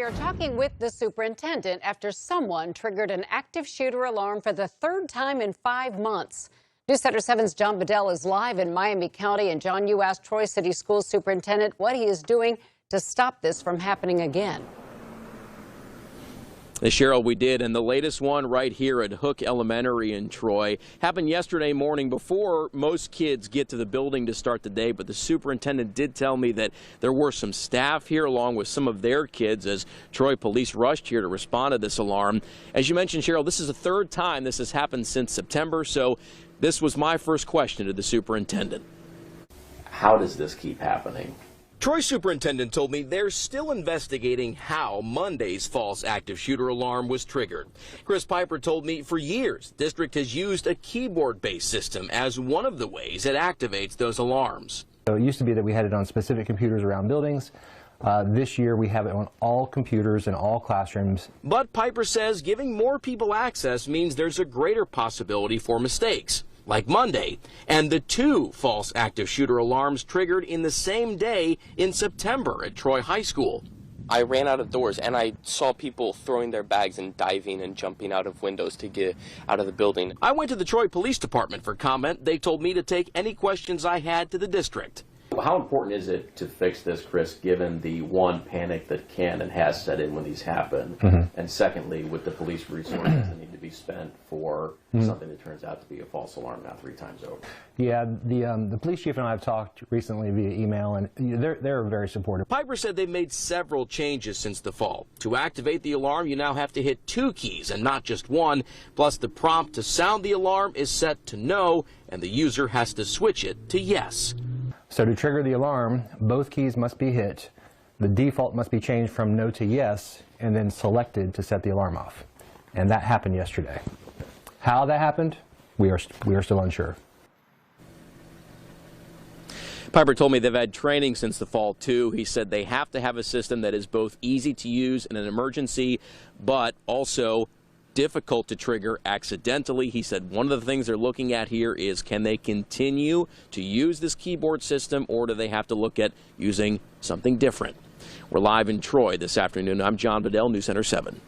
We are talking with the superintendent after someone triggered an active shooter alarm for the third time in 5 months. News Center 7's John Bedell is live in Miami County. And John, you asked Troy City Schools Superintendent what he is doing to stop this from happening again. Cheryl, we did, and the latest one right here at Hook Elementary in Troy happened yesterday morning before most kids get to the building to start the day, but the superintendent did tell me that there were some staff here along with some of their kids as Troy police rushed here to respond to this alarm. As you mentioned, Cheryl, this is the third time this has happened since September, so this was my first question to the superintendent. How does this keep happening? Troy superintendent told me they're still investigating how Monday's false active shooter alarm was triggered. Chris Piper told me for years, district has used a keyboard-based system as one of the ways it activates those alarms. So it used to be that we had it on specific computers around buildings. This year we have it on all computers in all classrooms. But Piper says giving more people access means there's a greater possibility for mistakes, like Monday, and the 2 false active shooter alarms triggered in the same day in September at Troy High School. I ran out of doors and I saw people throwing their bags and diving and jumping out of windows to get out of the building. I went to the Troy Police Department for comment. They told me to take any questions I had to the district. How important is it to fix this, Chris, given the one, panic that can and has set in when these happen, and secondly, with the police resources that need to be spent for something that turns out to be a false alarm now 3 times over? Yeah, the police chief and I have talked recently via email, and they're very supportive. Piper said they've made several changes since the fall. To activate the alarm, you now have to hit 2 keys and not just 1, plus the prompt to sound the alarm is set to no, and the user has to switch it to yes. So to trigger the alarm, both keys must be hit, the default must be changed from no to yes, and then selected to set the alarm off. And that happened yesterday. How that happened, we are still unsure. Piper told me they've had training since the fall, too. He said they have to have a system that is both easy to use in an emergency, but also difficult to trigger accidentally. He said one of the things they're looking at here is, can they continue to use this keyboard system, or do they have to look at using something different? We're live in Troy this afternoon. I'm John Bedell, News Center 7.